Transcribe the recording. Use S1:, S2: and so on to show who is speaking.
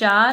S1: 4